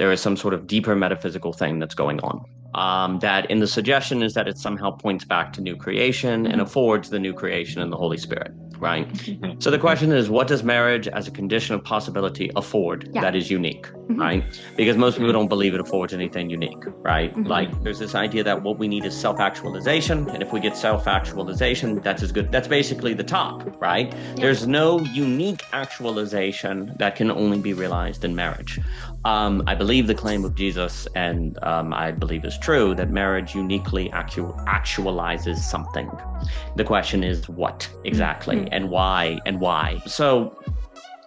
there is some sort of deeper metaphysical thing that's going on. That in the suggestion is that it somehow points back to new creation and affords the new creation in the Holy Spirit, right? So the question is, what does marriage as a condition of possibility afford that is unique, right? Because most people don't believe it affords anything unique, right? Like there's this idea that what we need is self-actualization, and if we get self-actualization, that's as good. That's basically the top, right? There's no unique actualization that can only be realized in marriage. I believe the claim of Jesus, and I believe is true, that marriage uniquely actualizes something. The question is what exactly and why. So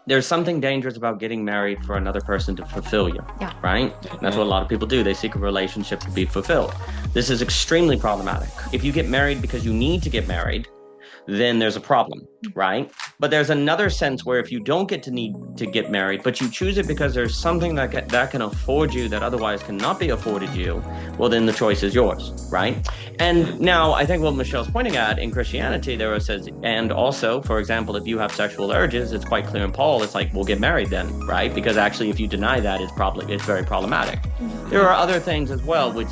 there's something dangerous about getting married for another person to fulfill you, right? And that's what a lot of people do. They seek a relationship to be fulfilled. This is extremely problematic. If you get married because you need to get married, then there's a problem, right? But there's another sense where if you don't need to get married, but you choose it because there's something that can afford you that otherwise cannot be afforded you, well, then the choice is yours, right? And now I think what Michelle's pointing at in Christianity, there it says, and also, for example, if you have sexual urges, it's quite clear in Paul, it's like, we'll get married then, right? Because actually, if you deny that, it's very problematic. There are other things as well, which,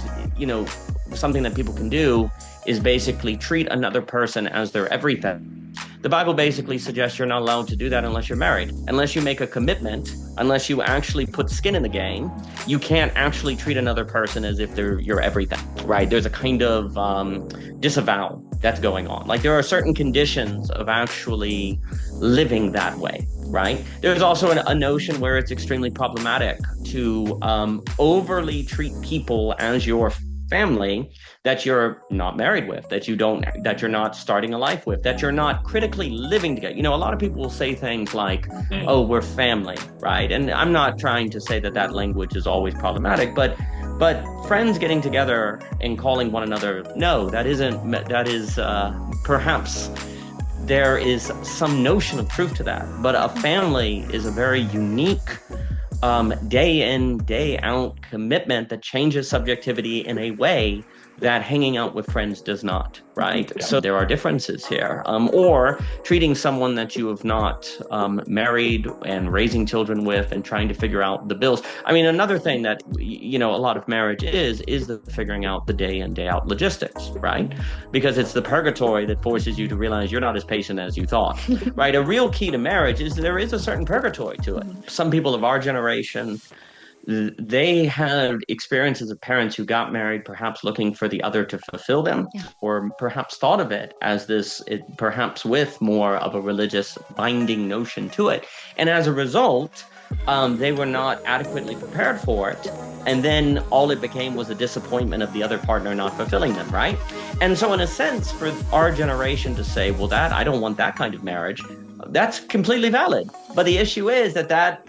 something that people can do is basically treat another person as their everything. The Bible basically suggests you're not allowed to do that unless you're married. Unless you make a commitment, unless you actually put skin in the game, you can't actually treat another person as if they're your everything, right? There's a kind of disavowal that's going on. Like there are certain conditions of actually living that way, right? There's also a notion where it's extremely problematic to overly treat people as your family that you're not married with, that you're not starting a life with, that you're not critically living together. A lot of people will say things like, oh, we're family, right? And I'm not trying to say that language is always problematic, but friends getting together and calling one another, no, that is perhaps there is some notion of truth to that. But a family is a very unique day in, day out commitment that changes subjectivity in a way that hanging out with friends does not, right? So there are differences here. Or treating someone that you have not married and raising children with and trying to figure out the bills. I mean, another thing that, a lot of marriage is the figuring out the day in, day out logistics, right? Because it's the purgatory that forces you to realize you're not as patient as you thought, right? A real key to marriage is there is a certain purgatory to it. Some people of our generation, they had experiences of parents who got married, perhaps looking for the other to fulfill them, or perhaps thought of it as perhaps with more of a religious binding notion to it. And as a result, they were not adequately prepared for it. And then all it became was a disappointment of the other partner not fulfilling them, right? And so in a sense, for our generation to say, well, I don't want that kind of marriage, that's completely valid. But the issue is that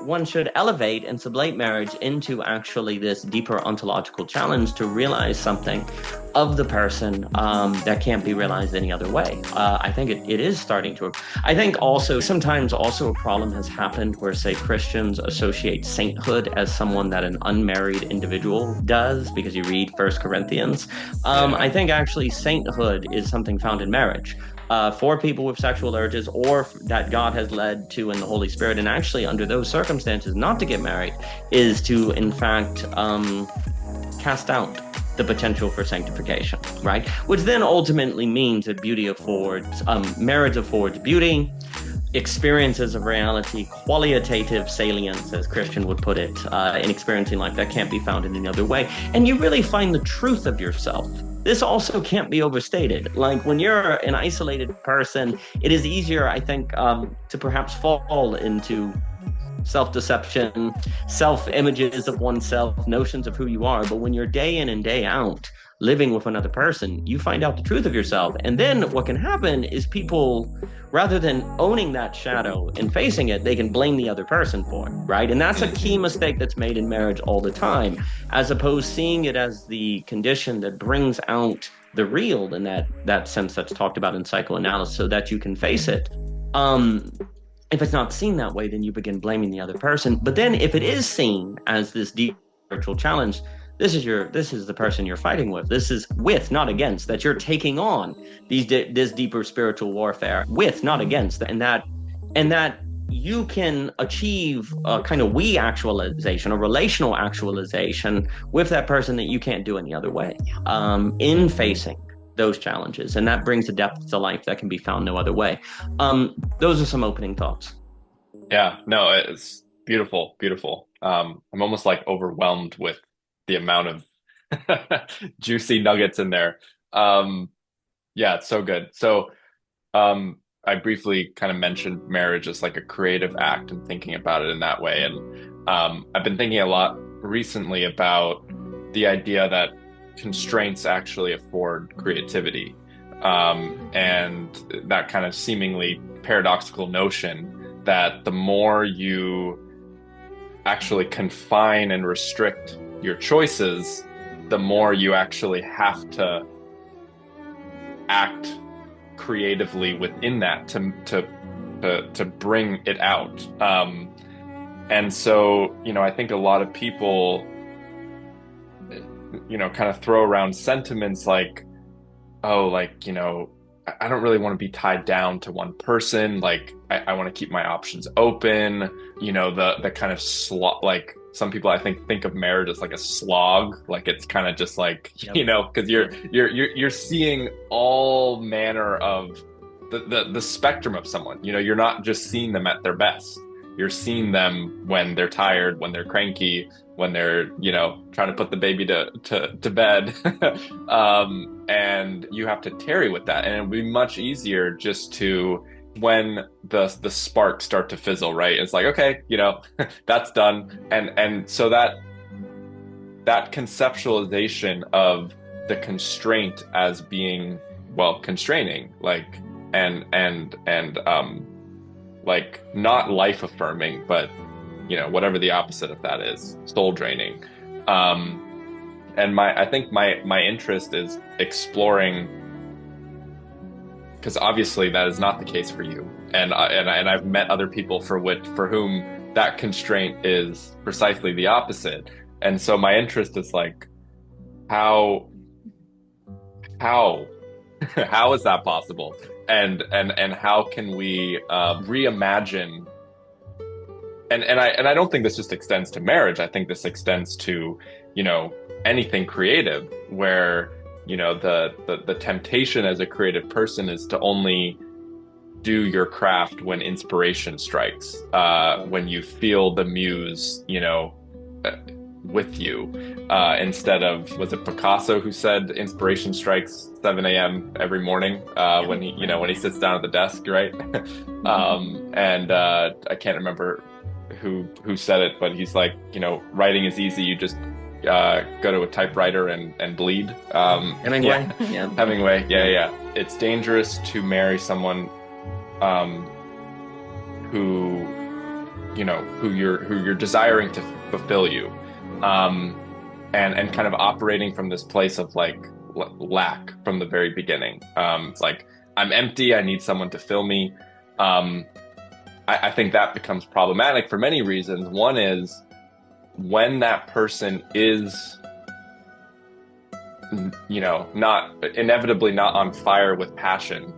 one should elevate and sublate marriage into actually this deeper ontological challenge to realize something of the person that can't be realized any other way. I think it is starting to. I think sometimes a problem has happened where, say, Christians associate sainthood as someone that an unmarried individual does, because you read 1 Corinthians. I think actually sainthood is something found in marriage. For people with sexual urges, or that God has led to in the Holy Spirit, and actually under those circumstances not to get married, is to in fact cast out the potential for sanctification, right? Which then ultimately means that marriage affords beauty, experiences of reality, qualitative salience, as Christian would put it, in experiencing life that can't be found in any other way. And you really find the truth of yourself. This also can't be overstated. Like when you're an isolated person, it is easier, I think, to perhaps fall into self-deception, self-images of oneself, notions of who you are. But when you're day in and day out living with another person, you find out the truth of yourself. And then what can happen is people, rather than owning that shadow and facing it, they can blame the other person for it, right? And that's a key mistake that's made in marriage all the time, as opposed to seeing it as the condition that brings out the real in that sense that's talked about in psychoanalysis, so that you can face it. If it's not seen that way, then you begin blaming the other person. But then if it is seen as this deep spiritual challenge, this is the person you're fighting with. This is with, not against, that you're taking on this deeper spiritual warfare with, not against. And that you can achieve a kind of we actualization, a relational actualization with that person that you can't do any other way, in facing those challenges. And that brings a depth to life that can be found no other way. Those are some opening thoughts. Yeah, no, it's beautiful, beautiful. I'm almost like overwhelmed with the amount of juicy nuggets in there. Um, yeah, it's so good. So, I briefly kind of mentioned marriage as like a creative act and thinking about it in that way. And I've been thinking a lot recently about the idea that constraints actually afford creativity. And that kind of seemingly paradoxical notion that the more you actually confine and restrict your choices, the more you actually have to act creatively within that to bring it out. And so, I think a lot of people, kind of throw around sentiments like, oh, like, I don't really want to be tied down to one person. Like, I want to keep my options open. The kind of slog, like some people I think of marriage as like a slog. Like it's kind of just like, Yep. because you're seeing all manner of the spectrum of someone. You're not just seeing them at their best. You're seeing them when they're tired, when they're cranky, when they're, trying to put the baby to bed. And you have to tarry with that. And it would be much easier just to, when the sparks start to fizzle, right? It's like, okay, that's done. And so that conceptualization of the constraint as being, well, constraining, like, and like not life affirming, but whatever the opposite of that is, soul draining. And I think my interest is exploring, because obviously that is not the case for you, and I've met other people for whom that constraint is precisely the opposite. And so my interest is like, how how is that possible? And how can we reimagine? And I don't think this just extends to marriage. I think this extends to, anything creative, where, the temptation as a creative person is to only do your craft when inspiration strikes, when you feel the muse, with you, instead of, was it Picasso who said inspiration strikes 7 a.m. every morning, when he sits down at the desk, right? And I can't remember who said it, but he's like, writing is easy. You just go to a typewriter and bleed. Hemingway. Yeah. Hemingway. Yeah. It's dangerous to marry someone who you're desiring to fulfill you. And kind of operating from this place of like lack from the very beginning. It's like, I'm empty, I need someone to fill me. I think that becomes problematic for many reasons. One is, when that person is, not inevitably not on fire with passion,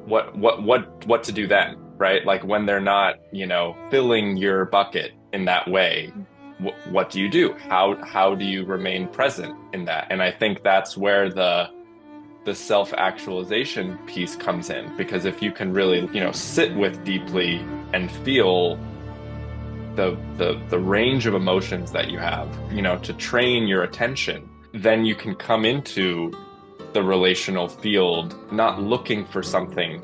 what to do then, right? Like when they're not, filling your bucket in that way, what do you do? How do you remain present in that? And I think that's where the self-actualization piece comes in, because if you can really, sit with deeply and feel the range of emotions that you have, to train your attention, then you can come into the relational field not looking for something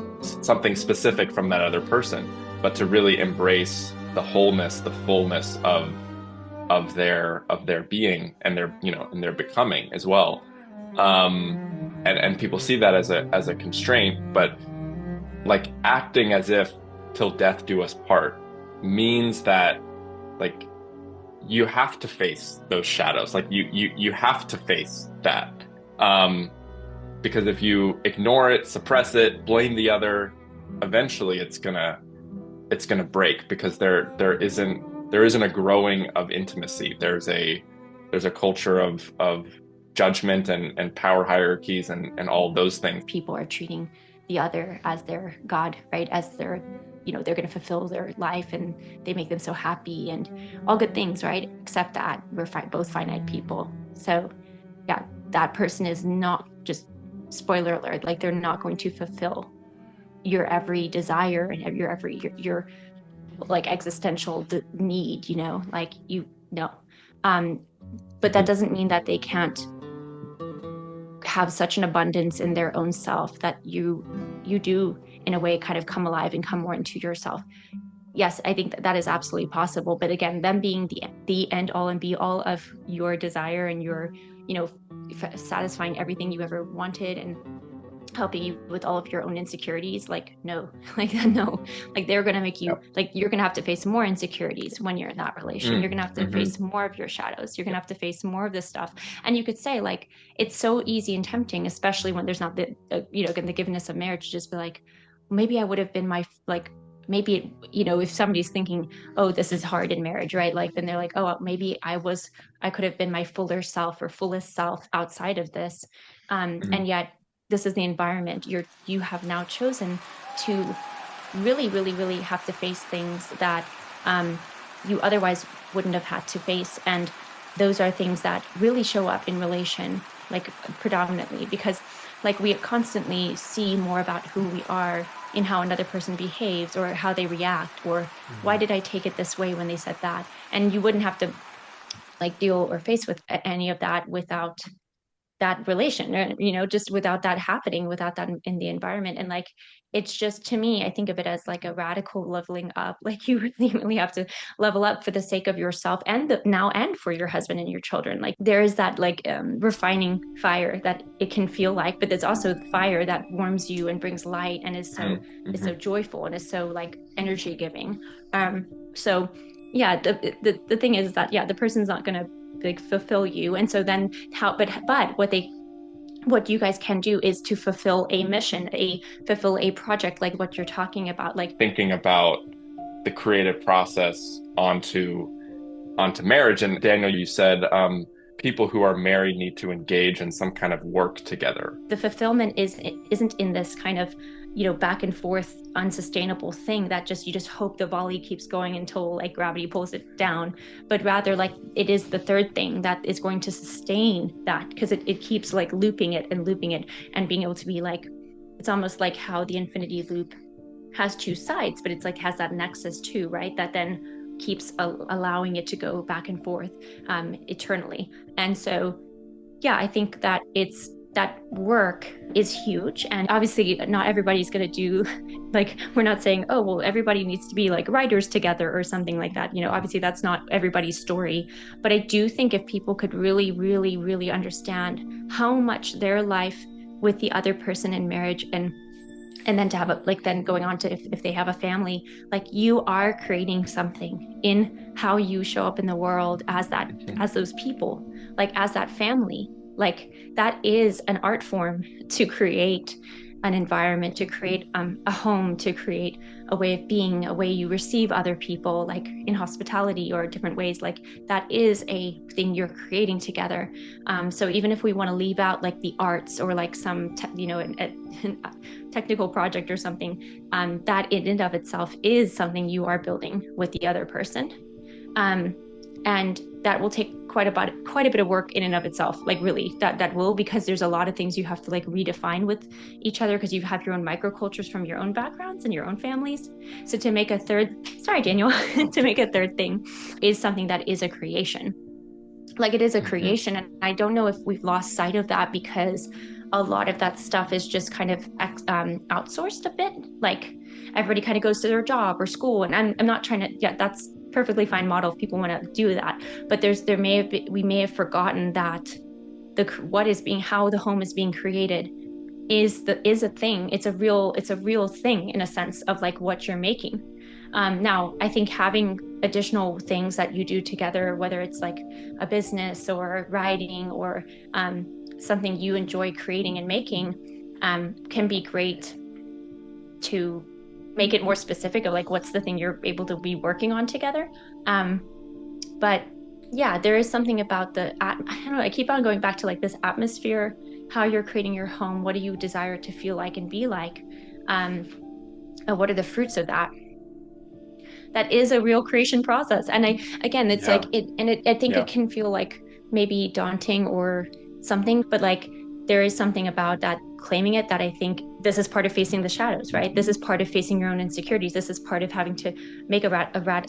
specific from that other person, but to really embrace the wholeness, the fullness of their being and their becoming as well. And people see that as a constraint, but like acting as if till death do us part means that, like, you have to face those shadows. Like you have to face that, because if you ignore it, suppress it, blame the other, eventually it's gonna break, because there isn't a growing of intimacy. There's a culture of judgment and power hierarchies and all those things. People are treating the other as their God, right? As their they're going to fulfill their life and they make them so happy and all good things, right? Except that we're both finite people. So yeah, that person is not, just spoiler alert, like they're not going to fulfill your every desire and your like existential need, like but that doesn't mean that they can't have such an abundance in their own self that you do in a way kind of come alive and come more into yourself. Yes, I think that is absolutely possible. But again, them being the end all and be all of your desire and your, satisfying everything you ever wanted and helping you with all of your own insecurities, like no, like they're going to make you, like you're going to have to face more insecurities when you're in that relation. You're going to have to face more of your shadows. You're going to have to face more of this stuff. And you could say, like, it's so easy and tempting, especially when there's not the the giveness of marriage, to just be like, maybe I would have been maybe, if somebody's thinking, oh, this is hard in marriage, right? Like, then they're like, oh, maybe I could have been my fuller self or fullest self outside of this. And yet this is the environment you have now chosen to really, really, really have to face things that you otherwise wouldn't have had to face. And those are things that really show up in relation, like predominantly, because like we constantly see more about who we are in how another person behaves or how they react, or why did I take it this way when they said that? And you wouldn't have to like deal or face with any of that without that relation, just without that happening, without that in the environment. And like, it's just, to me, I think of it as like a radical leveling up. Like you really have to level up for the sake of yourself and now and for your husband and your children. Like there is that like refining fire that it can feel like, but there's also fire that warms you and brings light and is so joyful and is so like energy giving. So yeah, the thing is that, yeah, the person's not going to like fulfill you. And so then but what you guys can do is to fulfill a mission, fulfill a project, like what you're talking about, like thinking about the creative process onto marriage. And Daniel, you said people who are married need to engage in some kind of work together. The fulfillment isn't in this kind of back and forth unsustainable thing that you just hope the volley keeps going until like gravity pulls it down, but rather like it is the third thing that is going to sustain that, because it keeps like looping it and being able to be like, it's almost like how the infinity loop has two sides, but it's like has that nexus too, right? That then keeps allowing it to go back and forth eternally. And so yeah, I think that that work is huge. And obviously not everybody's going to do, like, we're not saying, oh, well, everybody needs to be like writers together or something like that. Obviously that's not everybody's story. But I do think if people could really, really, really understand how much their life with the other person in marriage and then to have then going on to if they have a family, like you are creating something in how you show up in the world as those people, like as that family. Like that is an art form, to create an environment, to create a home, to create a way of being, a way you receive other people, like in hospitality or different ways. Like that is a thing you're creating together. So even if we want to leave out like the arts or like some a technical project or something, that in and of itself is something you are building with the other person. And that will take quite a bit of work in and of itself, like really that will, because there's a lot of things you have to like redefine with each other, because you have your own microcultures from your own backgrounds and your own families. So to make a third thing is something that is a creation. Like it is a creation. And I don't know if we've lost sight of that, because a lot of that stuff is just kind of outsourced a bit. Like everybody kind of goes to their job or school, and I'm not trying to, yeah, that's perfectly fine model if people want to do that, but we may have forgotten that how the home is being created is a thing. It's a real thing in a sense of like what you're making. Now I think having additional things that you do together, whether it's like a business or writing or something you enjoy creating and making, can be great to make it more specific of like what's the thing you're able to be working on together. But yeah, there is something about I don't know, I keep on going back to like this atmosphere, how you're creating your home, what do you desire to feel like and be like, what are the fruits of that? that is a real creation process. And it's like I think it can feel like maybe daunting or something, but like there is something about that, claiming it, that I think this is part of facing the shadows, right? This is part of facing your own insecurities. This is part of having to make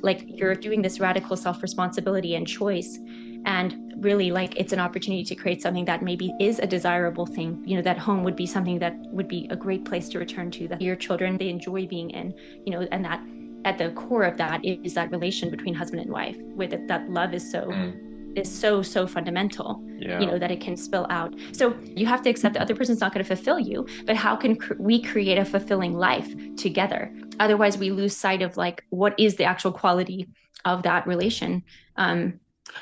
like you're doing this radical self-responsibility and choice. And really, like, it's an opportunity to create something that maybe is a desirable thing. You know, that home would be something that would be a great place to return to, that your children, they enjoy being in, you know, and that at the core of that is that relation between husband and wife, with it, that love is so fundamental, you know, that it can spill out. So you have to accept the other person's not going to fulfill you, but how can we create a fulfilling life together? Otherwise, we lose sight of like what is the actual quality of that relation.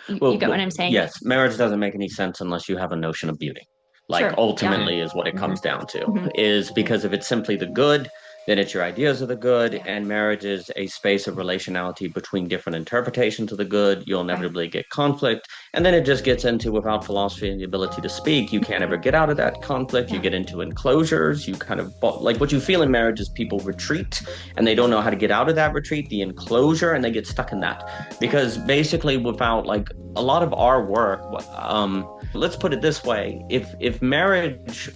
You get what I'm saying? Yes, marriage doesn't make any sense unless you have a notion of beauty. Like ultimately is what it comes down to, is because if it's simply the good, then it's your ideas of the good, and marriage is a space of relationality between different interpretations of the good. You'll inevitably get conflict, and then it just gets into, without philosophy and the ability to speak, you can't ever get out of that conflict. You get into enclosures. You kind of, like, what you feel in marriage is people retreat, and they don't know how to get out of that retreat, the enclosure, and they get stuck in that. Because basically, without, like, a lot of our work, let's put it this way, if marriage,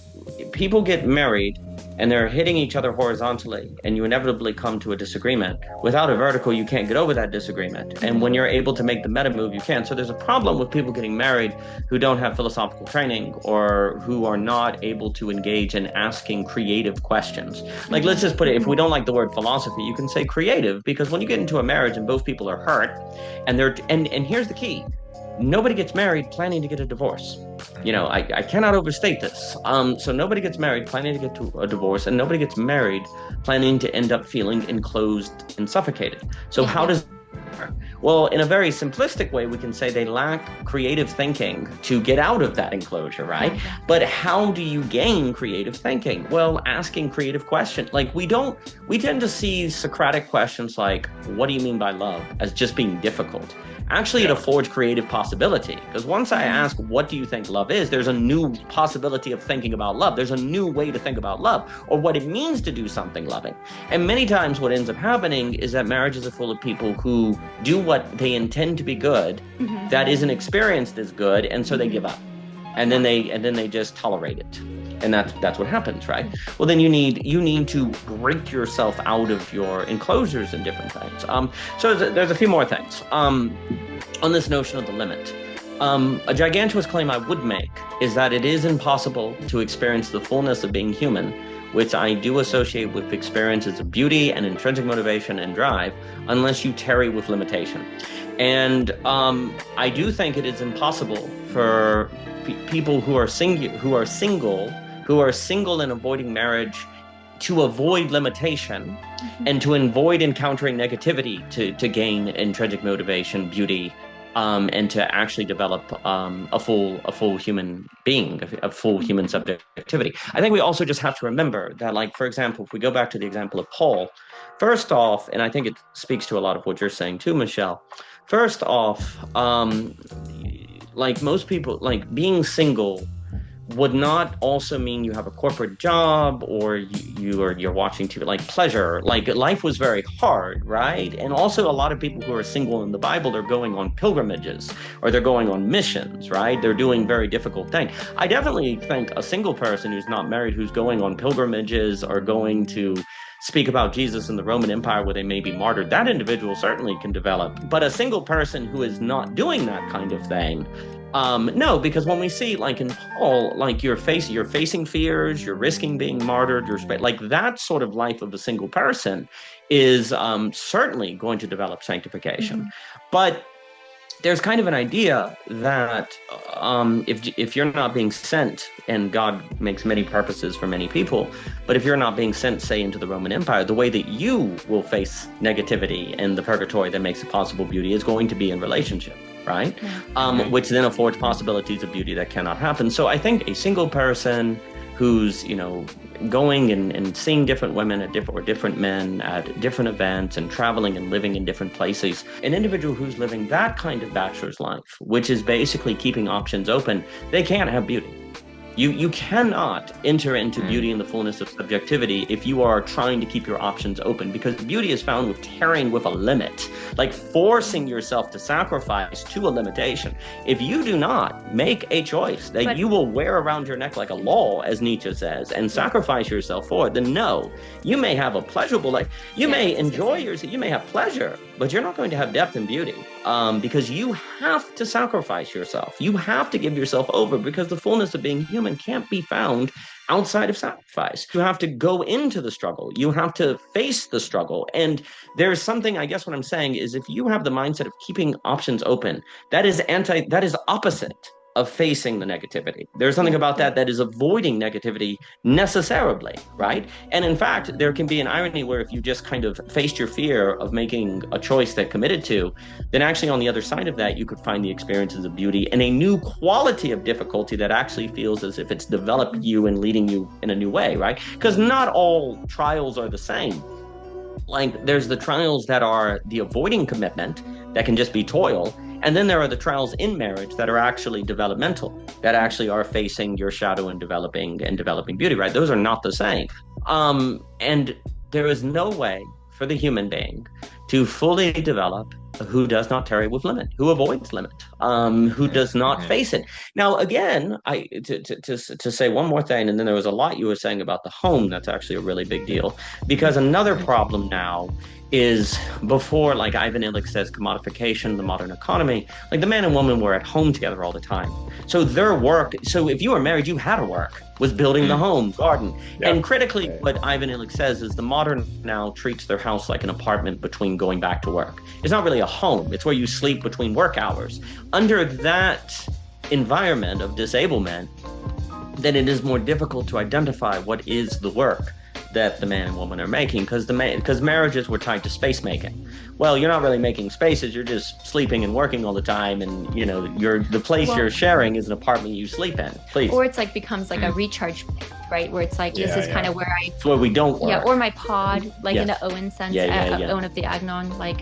people get married and they're hitting each other horizontally, and you inevitably come to a disagreement. Without a vertical, you can't get over that disagreement. And when you're able to make the meta move, you can. So there's a problem with people getting married who don't have philosophical training, or who are not able to engage in asking creative questions. Like, let's just put it, if we don't like the word philosophy, you can say creative, because when you get into a marriage and both people are hurt, and here's the key. Nobody gets married planning to get a divorce. You know, I cannot overstate this. So nobody gets married planning to get to a divorce, and nobody gets married planning to end up feeling enclosed and suffocated. So how does... Well, in a very simplistic way, we can say they lack creative thinking to get out of that enclosure, right? But how do you gain creative thinking? Well, asking creative questions. Like, we tend to see Socratic questions like, what do you mean by love, as just being difficult. Actually, it affords creative possibility, because once I ask, what do you think love is, there's a new possibility of thinking about love. There's a new way to think about love, or what it means to do something loving. And many times what ends up happening is that marriages are full of people who do what they intend to be good, that isn't experienced as good, and so they give up. And then they just tolerate it. And that's what happens, right? Well, then you need to break yourself out of your enclosures and different things. So there's a few more things on this notion of the limit. A gigantuous claim I would make is that it is impossible to experience the fullness of being human, which I do associate with experiences of beauty and intrinsic motivation and drive, unless you tarry with limitation. And I do think it is impossible for people who are single and avoiding marriage to avoid limitation and to avoid encountering negativity to gain intrinsic motivation, beauty, and to actually develop a full human being, a full human subjectivity. I think we also just have to remember that, like, for example, if we go back to the example of Paul, first off, and I think it speaks to a lot of what you're saying too, Michelle, first off, like most people, like being single would not also mean you have a corporate job or you're watching TV, like pleasure. Like, life was very hard, right? And also a lot of people who are single in the Bible are going on pilgrimages, or they're going on missions, right? They're doing very difficult things. I definitely think a single person who's not married, who's going on pilgrimages or going to speak about Jesus in the Roman Empire where they may be martyred, that individual certainly can develop. But a single person who is not doing that kind of thing, no, because when we see, like in Paul, like you're facing fears, you're risking being martyred, like that sort of life of a single person is certainly going to develop sanctification. But there's kind of an idea that if you're not being sent, and God makes many purposes for many people, but if you're not being sent, say, into the Roman Empire, the way that you will face negativity and the purgatory that makes it possible beauty is going to be in relationship, right? Which then affords possibilities of beauty that cannot happen. So I think a single person who's, going and seeing different women or different men at different events and traveling and living in different places, an individual who's living that kind of bachelor's life, which is basically keeping options open, they can't have beauty. You cannot enter into beauty in the fullness of subjectivity if you are trying to keep your options open, because beauty is found with tearing with a limit, like forcing yourself to sacrifice to a limitation. If you do not make a choice that you will wear around your neck like a law, as Nietzsche says, and sacrifice yourself for it, then no, you may have a pleasurable life. You may enjoy yourself, you may have pleasure, but you're not going to have depth and beauty, because you have to sacrifice yourself. You have to give yourself over, because the fullness of being human can't be found outside of sacrifice. You have to go into the struggle. You have to face the struggle. And there's something, I guess what I'm saying is, if you have the mindset of keeping options open, that is opposite of facing the negativity. There's something about that is avoiding negativity necessarily, right? And in fact, there can be an irony where if you just kind of faced your fear of making a choice that committed to, then actually on the other side of that, you could find the experiences of beauty and a new quality of difficulty that actually feels as if it's developed you and leading you in a new way, right? Because not all trials are the same. Like, there's the trials that are the avoiding commitment that can just be toil. And then there are the trials in marriage that are actually developmental, that actually are facing your shadow and developing beauty, right? Those are not the same. And there is no way for the human being to fully develop who does not tarry with limit, who avoids limit, who does not face it. Now, again, to say one more thing, and then there was a lot you were saying about the home. That's actually a really big deal, because another problem now is, before, like Ivan Illich says, commodification, the modern economy, like the man and woman were at home together all the time. So their work, so if you were married, you had to work, was building the home, garden. Yep. And critically, what Ivan Illich says is the modern now treats their house like an apartment between going back to work. It's not really a home. It's where you sleep between work hours. Under that environment of disablement, then it is more difficult to identify what is the work that the man and woman are making, because marriages were tied to space making. Well, you're not really making spaces, you're just sleeping and working all the time, and you know, the place you're sharing is an apartment you sleep in. Please. Or it's like becomes like a recharge, right? Where it's like, this is kind of where it's where we don't work. Yeah, or my pod, like in the Owen sense, Owen of the Agnon. Like,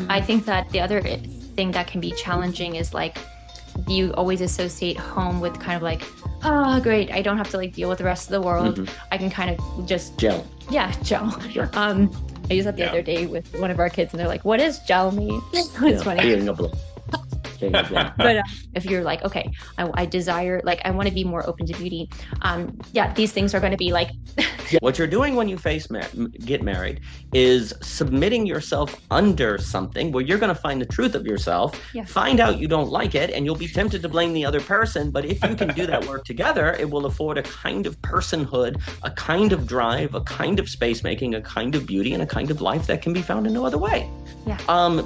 I think that the other thing that can be challenging is like, you always associate home with kind of like, oh, great, I don't have to like deal with the rest of the world. I can kind of just gel. Yeah, gel. Sure. I used that the other day with one of our kids, and they're like, what does gel mean? It's funny. But if you're like, okay, I desire, like, I want to be more open to beauty, these things are going to be like what you're doing when you get married is submitting yourself under something where you're going to find the truth of yourself, find out you don't like it, and you'll be tempted to blame the other person. But if you can do that work together, it will afford a kind of personhood, a kind of drive, a kind of space making, a kind of beauty, and a kind of life that can be found in no other way.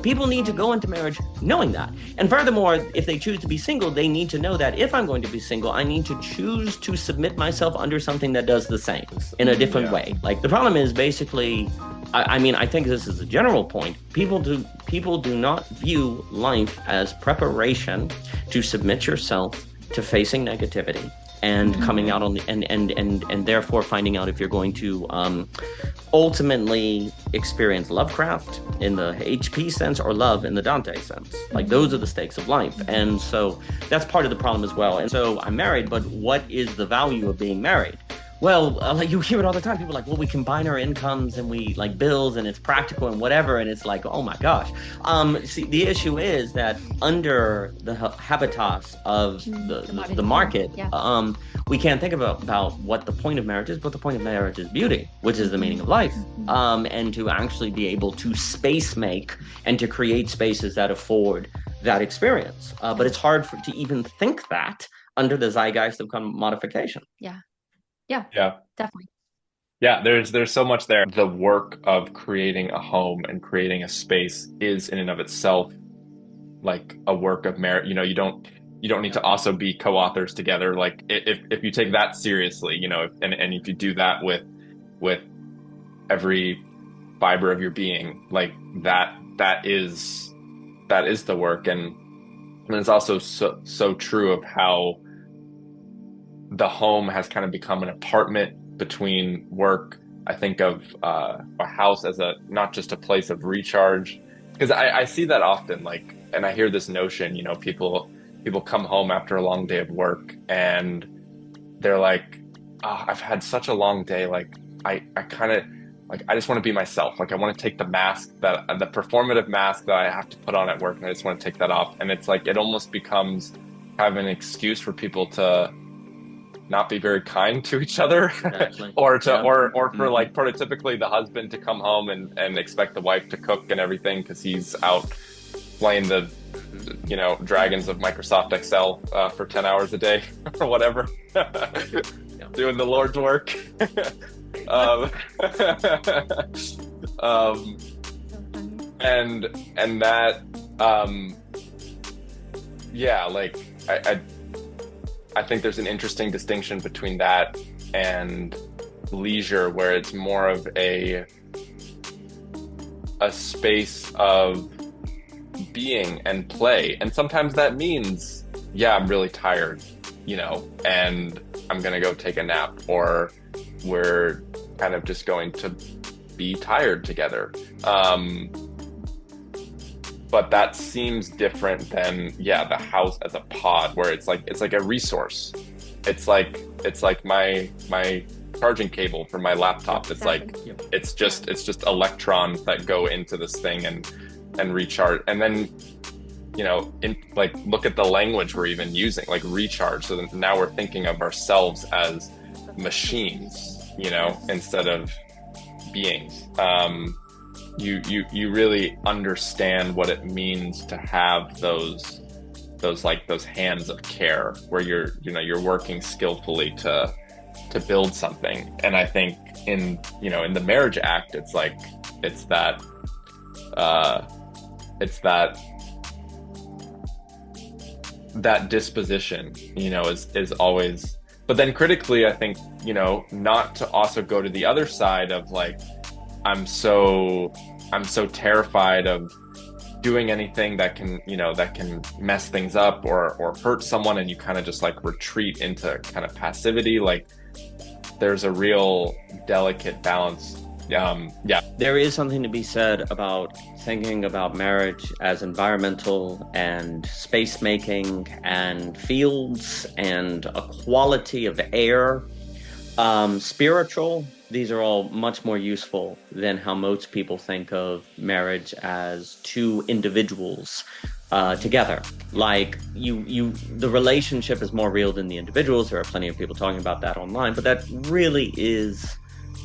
People need to go into marriage knowing that. And furthermore, if they choose to be single, they need to know that if I'm going to be single, I need to choose to submit myself under something that does the same in a different way. Like, the problem is basically, I think this is a general point. People do not view life as preparation to submit yourself to facing negativity and coming out on the and therefore finding out if you're going to ultimately experience lovecraft in the HP sense or love in the Dante sense. Like, those are the stakes of life. And so that's part of the problem as well. And so I'm married, but what is the value of being married? Well, like, you hear it all the time. People are like, well, we combine our incomes and we like bills and it's practical and whatever. And it's like, oh my gosh. See, the issue is that under the habitus of the market, we can't think about what the point of marriage is, but the point of marriage is beauty, which is the meaning of life. And to actually be able to space make and to create spaces that afford that experience. But it's hard to even think that under the zeitgeist of commodification. Yeah, definitely. Yeah, there's so much there. The work of creating a home and creating a space is in and of itself like a work of merit. You know, you don't need to also be co-authors together. Like, if you take that seriously, you know, and if you do that with every fiber of your being, like that is the work. And it's also so true of how the home has kind of become an apartment between work. I think of a house as not just a place of recharge, because I see that often, like, and I hear this notion, you know, people come home after a long day of work and they're like, oh, I've had such a long day. Like, I kind of, like, I just want to be myself. Like, I want to take the mask, the performative mask that I have to put on at work, and I just want to take that off. And it's like, it almost becomes kind of an excuse for people to not be very kind to each other, or for like prototypically the husband to come home and expect the wife to cook and everything because he's out playing the, you know, dragons of Microsoft Excel for 10 hours a day or whatever, doing the Lord's work. And that, yeah, like I think there's an interesting distinction between that and leisure, where it's more of a space of being and play. And sometimes that means, yeah, I'm really tired, you know, and I'm going to go take a nap, or we're kind of just going to be tired together. But that seems different than, yeah, the house as a pod, where it's like a resource. It's like my charging cable for my laptop. It's like, it's just electrons that go into this thing and recharge. And then, you know, like, look at the language we're even using, like recharge. So now we're thinking of ourselves as machines, you know, instead of beings. You really understand what it means to have those hands of care, where you're working skillfully to build something. And I think in the marriage act, it's that disposition, you know, is always. But then critically, I think, you know, not to also go to the other side of like, I'm so terrified of doing anything that can mess things up or hurt someone, and you kind of just like retreat into kind of passivity. Like, there's a real delicate balance. Yeah. There is something to be said about thinking about marriage as environmental and space making and fields and a quality of air, spiritual. These are all much more useful than how most people think of marriage as two individuals together. Like, the relationship is more real than the individuals. There are plenty of people talking about that online, but that really is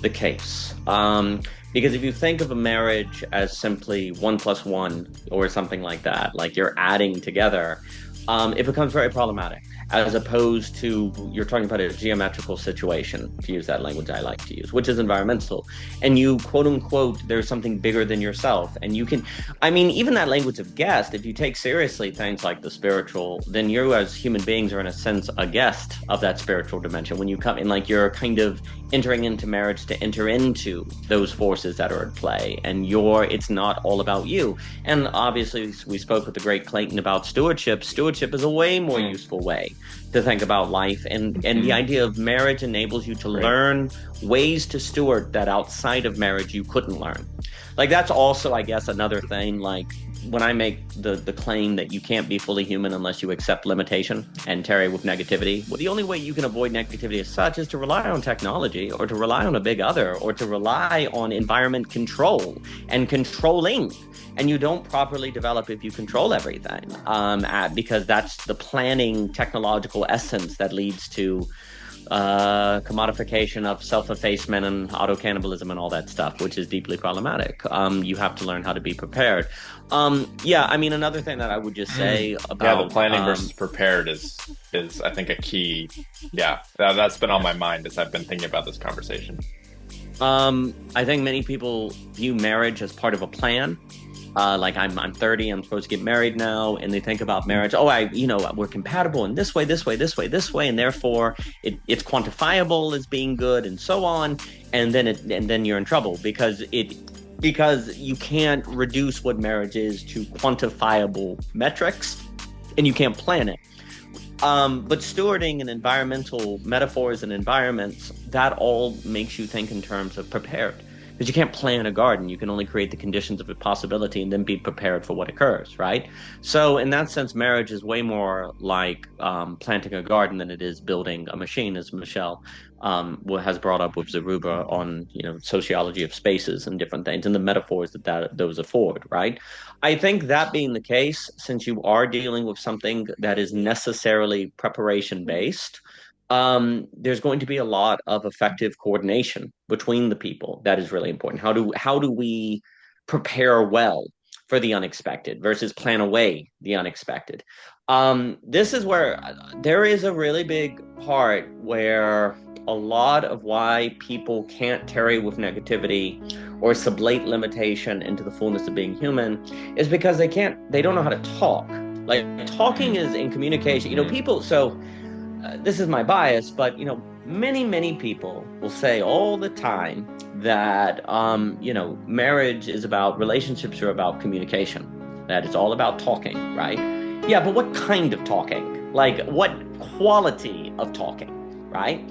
the case. Because if you think of a marriage as simply 1 + 1 or something like that, like you're adding together, it becomes very problematic, as opposed to you're talking about a geometrical situation, to use that language I like to use, which is environmental. And you, quote unquote, there's something bigger than yourself. And you can, I mean, even that language of guest, if you take seriously things like the spiritual, then you as human beings are in a sense a guest of that spiritual dimension. When you come in, like, you're kind of entering into marriage to enter into those forces that are at play, and it's not all about you. And obviously we spoke with the great Clayton about stewardship. Stewardship is a way more useful way to think about life, and the idea of marriage enables you to learn ways to steward that outside of marriage you couldn't learn. Like, that's also, I guess, another thing. Like, when I make the claim that you can't be fully human unless you accept limitation and tarry with negativity, well, the only way you can avoid negativity as such is to rely on technology, or to rely on a big other, or to rely on environment control and controlling. And you don't properly develop if you control everything, because that's the planning technological essence that leads to commodification of self-effacement and auto-cannibalism and all that stuff, which is deeply problematic. You have to learn how to be prepared. I mean, another thing that I would just say about... the planning versus prepared is I think a key. Yeah, that's been on my mind as I've been thinking about this conversation. I think many people view marriage as part of a plan. Like, I'm 30, I'm supposed to get married now, and they think about marriage, we're compatible in this way, and therefore it's quantifiable as being good, and so on, and then you're in trouble because you can't reduce what marriage is to quantifiable metrics, and you can't plan it. But stewarding and environmental metaphors and environments, that all makes you think in terms of prepared. Because you can't plan a garden. You can only create the conditions of a possibility and then be prepared for what occurs, right? So in that sense, marriage is way more like planting a garden than it is building a machine, as Michelle has brought up with Zeruba on, sociology of spaces and different things and the metaphors that those afford, right? I think that being the case, since you are dealing with something that is necessarily preparation based, there's going to be a lot of effective coordination between the people. That is really important. How do we prepare well for the unexpected versus plan away the unexpected? This is where there is a really big part where a lot of why people can't tarry with negativity or sublate limitation into the fullness of being human is because they don't know how to talk. Like, talking is in communication, people. So this is my bias, but many people will say all the time that relationships are about communication, that it's all about talking, right? Yeah, but what kind of talking? Like, what quality of talking, right?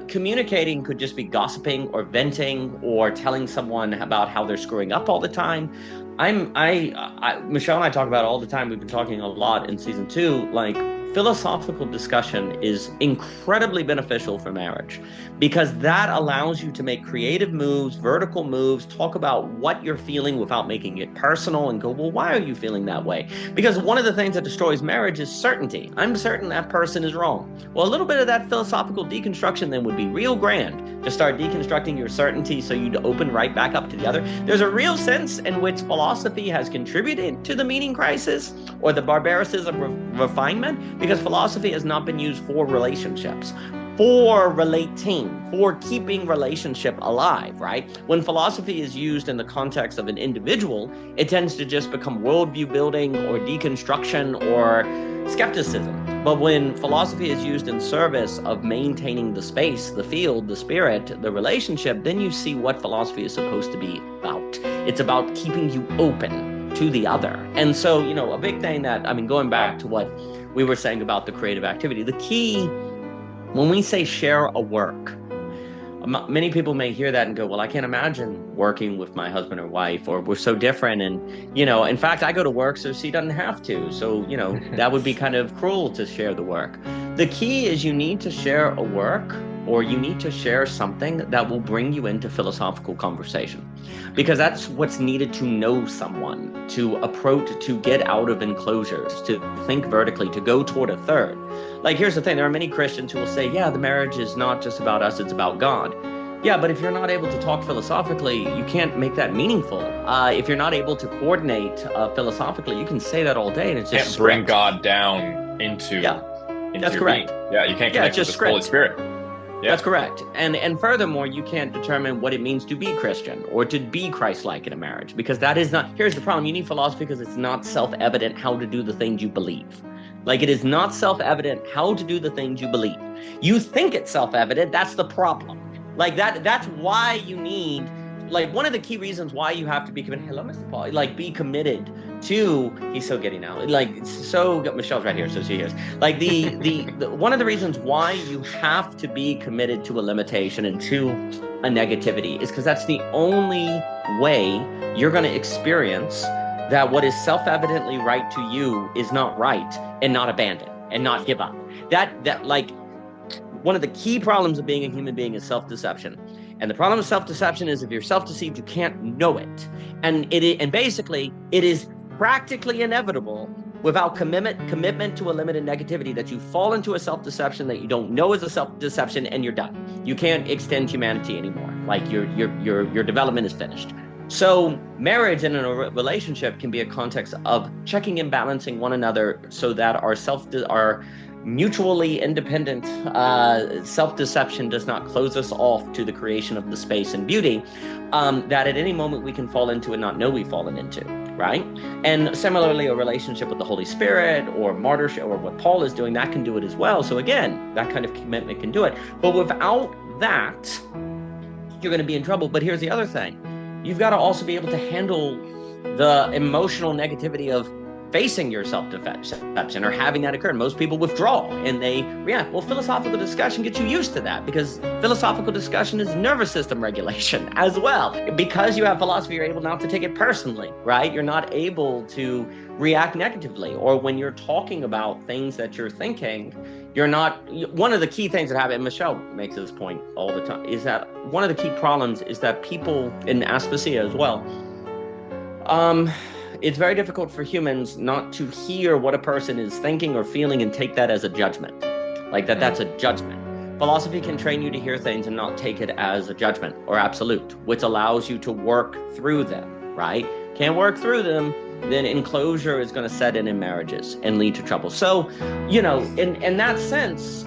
Communicating could just be gossiping or venting or telling someone about how they're screwing up all the time. Michelle and I talk about it all the time. We've been talking a lot in season 2, like, philosophical discussion is incredibly beneficial for marriage because that allows you to make creative moves, vertical moves, talk about what you're feeling without making it personal and go, well, why are you feeling that way? Because one of the things that destroys marriage is certainty. I'm certain that person is wrong. Well, a little bit of that philosophical deconstruction then would be real grand, to start deconstructing your certainty so you'd open right back up to the other. There's a real sense in which philosophy has contributed to the meaning crisis or the barbaricism of refinement, because philosophy has not been used for relationships, for relating, for keeping relationship alive, right? When philosophy is used in the context of an individual, it tends to just become worldview building or deconstruction or skepticism. But when philosophy is used in service of maintaining the space, the field, the spirit, the relationship, then you see what philosophy is supposed to be about. It's about keeping you open to the other. And so, a big thing that, going back to what we were saying about the creative activity, the key, when we say share a work, many people may hear that and go, well, I can't imagine working with my husband or wife, or we're so different. And, in fact, I go to work so she doesn't have to. So, that would be kind of cruel to share the work. The key is you need to share a work, or you need to share something that will bring you into philosophical conversation, because that's what's needed to know someone, to approach, to get out of enclosures, to think vertically, to go toward a third. Like, here's the thing. There are many Christians who will say, yeah, the marriage is not just about us, it's about God. Yeah, but if you're not able to talk philosophically, you can't make that meaningful. If you're not able to coordinate philosophically, you can say that all day and it's just can't bring God down into that's correct. Being. Yeah, you can't connect with the Holy Spirit. Yeah. That's correct. And furthermore, you can't determine what it means to be Christian or to be Christ-like in a marriage, because that is not, here's the problem. You need philosophy because it's not self-evident how to do the things you believe. Like, it is not self-evident how to do the things you believe. You think it's self-evident, that's the problem. Like, that's why you need, like, one of the key reasons why you have to be committed, hello, Mr. Paul, like, be committed to, he's so giddy now, like, so, Michelle's right here, so she hears. Like, the one of the reasons why you have to be committed to a limitation and to a negativity is because that's the only way you're going to experience that what is self-evidently right to you is not right, and not abandon and not give up. That like, one of the key problems of being a human being is self-deception. And the problem with self-deception is if you're self-deceived, you can't know it. And basically, it is practically inevitable without commitment to a limited negativity that you fall into a self-deception that you don't know is a self-deception, and you're done. You can't extend humanity anymore. Like, your development is finished. So marriage and a relationship can be a context of checking and balancing one another so that our mutually independent self-deception does not close us off to the creation of the space and beauty that at any moment we can fall into and not know we've fallen into, right? And similarly, a relationship with the Holy Spirit or martyrship or what Paul is doing, that can do it as well. So again, that kind of commitment can do it. But without that, you're going to be in trouble. But here's the other thing. You've got to also be able to handle the emotional negativity of facing your self-deception or having that occur. Most people withdraw and they react. Well, philosophical discussion gets you used to that, because philosophical discussion is nervous system regulation as well. Because you have philosophy, you're able not to take it personally, right? You're not able to react negatively. Or when you're talking about things that you're thinking, you're not, one of the key things that happen, and Michelle makes this point all the time, is that one of the key problems is that people, in Aspasia as well, it's very difficult for humans not to hear what a person is thinking or feeling and take that as a judgment. Like that's a judgment. Philosophy can train you to hear things and not take it as a judgment or absolute, which allows you to work through them, right? Can't work through them, then enclosure is going to set in marriages and lead to trouble. So, you know, in that sense,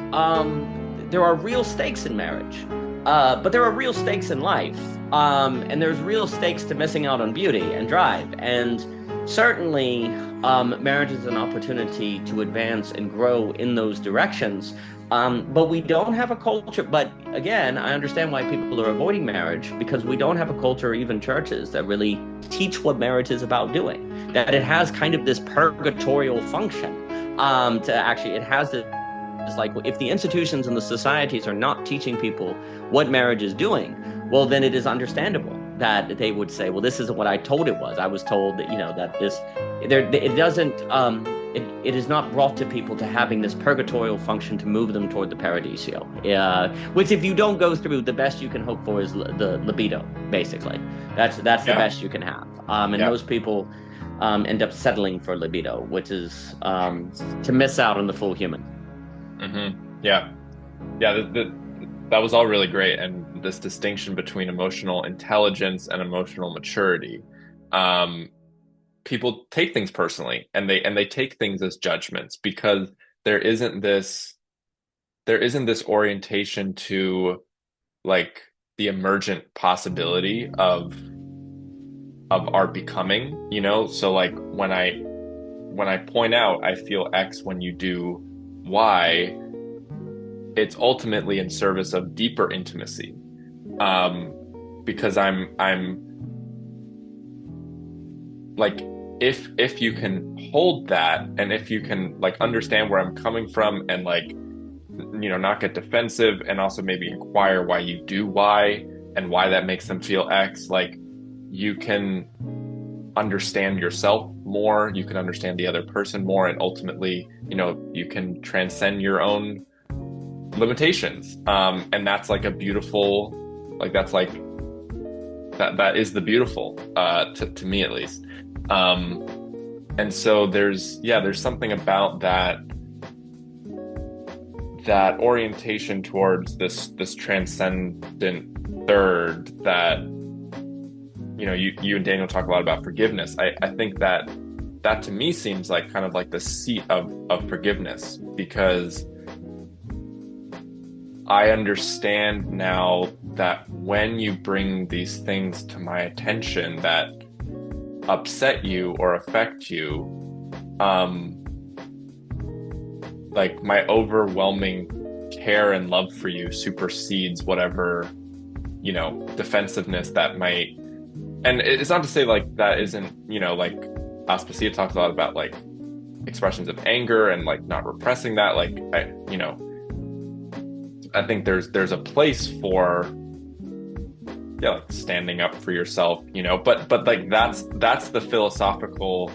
there are real stakes in marriage, but there are real stakes in life. And there's real stakes to missing out on beauty and drive. And certainly, marriage is an opportunity to advance and grow in those directions. But we don't have a culture. But again, I understand why people are avoiding marriage, because we don't have a culture, or even churches, that really teach what marriage is about doing. That it has kind of this purgatorial function. To actually, it has this. It's like, if the institutions and the societies are not teaching people what marriage is doing, well, then it is understandable that they would say, well, this isn't what I told it was. I was told that, you know, that this, it doesn't, it is not brought to people to having this purgatorial function to move them toward the paradiso. Which, if you don't go through, the best you can hope for is the libido, basically. That's the best you can have. And most people end up settling for libido, which is to miss out on the full human. Yeah. That was all really great. And this distinction between emotional intelligence and emotional maturity, people take things personally, and they take things as judgments, because there isn't this orientation to, like, the emergent possibility of our becoming, you know? So, like, when I point out I feel X when you do Y, it's ultimately in service of deeper intimacy, because I'm like, if you can hold that, and if you can, like, understand where I'm coming from, and, like, you know, not get defensive, and also maybe inquire why you do Y and why that makes them feel X, like, you can understand yourself more, you can understand the other person more, and ultimately, you know, you can transcend your own limitations. And that's like a beautiful, like, that's like, that is the beautiful, to me at least. And so there's something about that orientation towards this transcendent third that, you know, you and Daniel talk a lot about forgiveness. I think that to me seems like kind of like the seat of forgiveness, because I understand now that when you bring these things to my attention that upset you or affect you, like, my overwhelming care and love for you supersedes whatever, you know, defensiveness that might. And it's not to say, like, that isn't, you know, like, Aspasia talks a lot about, like, expressions of anger and, like, not repressing that. Like, I think there's a place for, like, standing up for yourself, you know, but like, that's the philosophical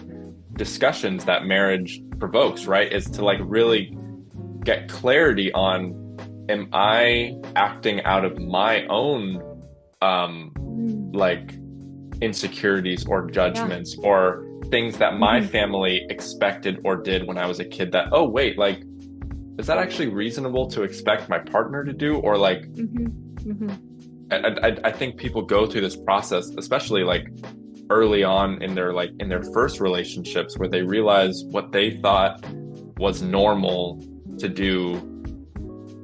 discussions that marriage provokes, right? Is to, like, really get clarity on, am I acting out of my own, like, insecurities or judgments, or things that my family expected or did when I was a kid, that, oh wait, like, is that actually reasonable to expect my partner to do? Or, like, I think people go through this process, especially, like, early on in their first relationships, where they realize what they thought was normal to do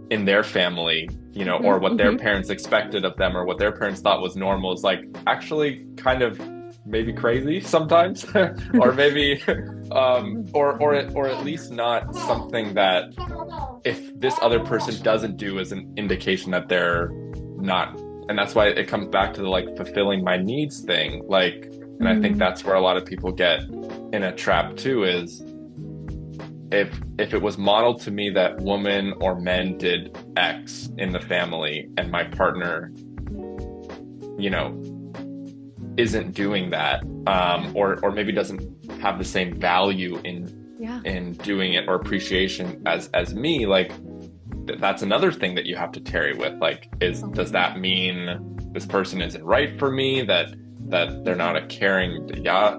in their family, you know, or what their parents expected of them, or what their parents thought was normal, is, like, actually kind of maybe crazy sometimes, or maybe, or at least not something that, if this other person doesn't do, is an indication that they're not. And that's why it comes back to the, like, fulfilling my needs thing, like, and I think that's where a lot of people get in a trap too is if it was modeled to me that women or men did X in the family and my partner, you know, isn't doing that, or maybe doesn't have the same value in doing it or appreciation as me, like that's another thing that you have to tarry with. Like, does that mean this person isn't right for me, that they're not a caring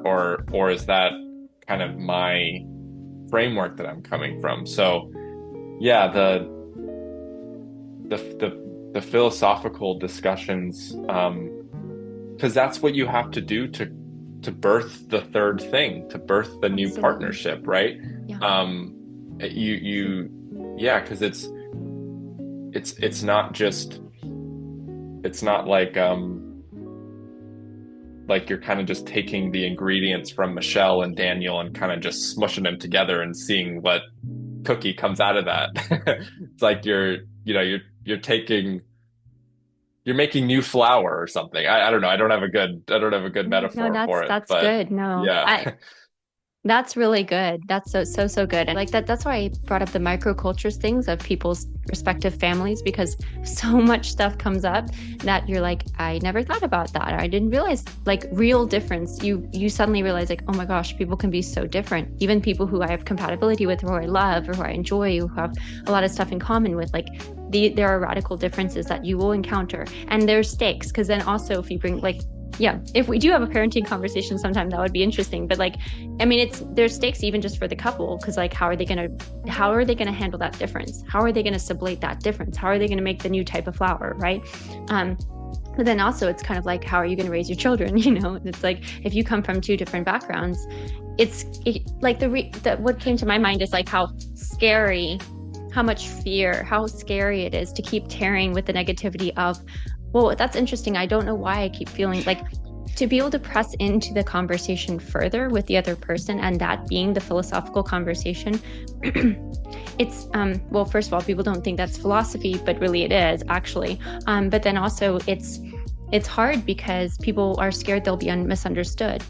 or is that kind of my framework that I'm coming from? So yeah, the philosophical discussions, because that's what you have to do to birth the third thing, to birth the new partnership, right? Because it's not just, it's not like you're kind of just taking the ingredients from Michelle and Daniel and kind of just smushing them together and seeing what cookie comes out of that. It's like you're making new flour or something. I don't know. I don't have a good metaphor for it. That's good. No. Yeah. That's really good. That's so good. And like that's why I brought up the microcultures things of people's respective families, because so much stuff comes up that you're like, I never thought about that. Or I didn't realize, like, real difference. You suddenly realize, like, oh my gosh, people can be so different. Even people who I have compatibility with, or who I love, or who I enjoy, who have a lot of stuff in common with, like there are radical differences that you will encounter. And there's stakes, because then also if you bring, like, if we do have a parenting conversation sometime, that would be interesting. But like, I mean, there's stakes even just for the couple, because like, how are they gonna handle that difference? How are they gonna sublate that difference? How are they gonna make the new type of flour, right? But then also it's kind of like, how are you gonna raise your children? You know, it's like, if you come from two different backgrounds, what came to my mind is like how much fear, how scary it is to keep tearing with the negativity of, well, that's interesting. I don't know why I keep feeling like, to be able to press into the conversation further with the other person, and that being the philosophical conversation. It's, well, first of all, people don't think that's philosophy, but really it is actually. But then also it's hard because people are scared they'll be misunderstood.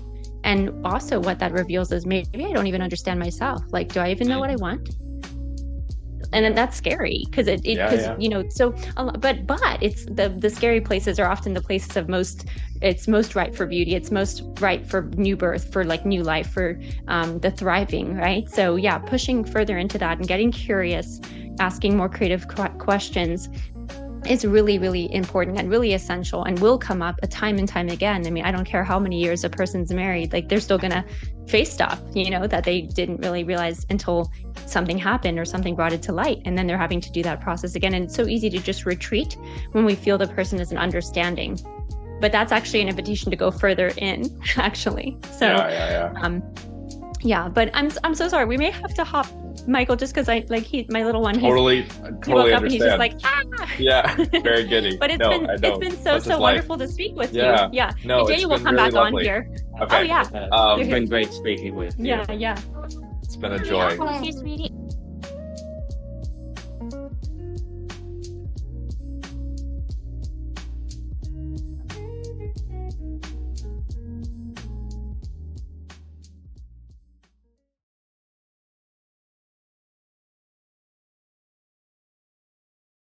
And also what that reveals is maybe I don't even understand myself. Like, do I even know what I want? And then that's scary because you know, so, but it's the scary places are often the places of it's most ripe for beauty. It's most ripe for new birth, for like new life, for the thriving, right? So yeah, pushing further into that and getting curious, asking more creative questions is really, really important and really essential, and will come up a time and time again. I mean, I don't care how many years a person's married, like they're still gonna face stuff, you know, that they didn't really realize until something happened or something brought it to light, and then they're having to do that process again. And it's so easy to just retreat when we feel the person isn't understanding, but that's actually an invitation to go further in, actually. So but I'm so sorry, we may have to hop, Michael, just because my little one, totally he woke up understand. and he's just like, very giddy. But it's been so wonderful to speak with you. Yeah. No, and Daniel will come back on here. Okay. It's been great speaking with you. Yeah. It's been a joy. Thank you, sweetie.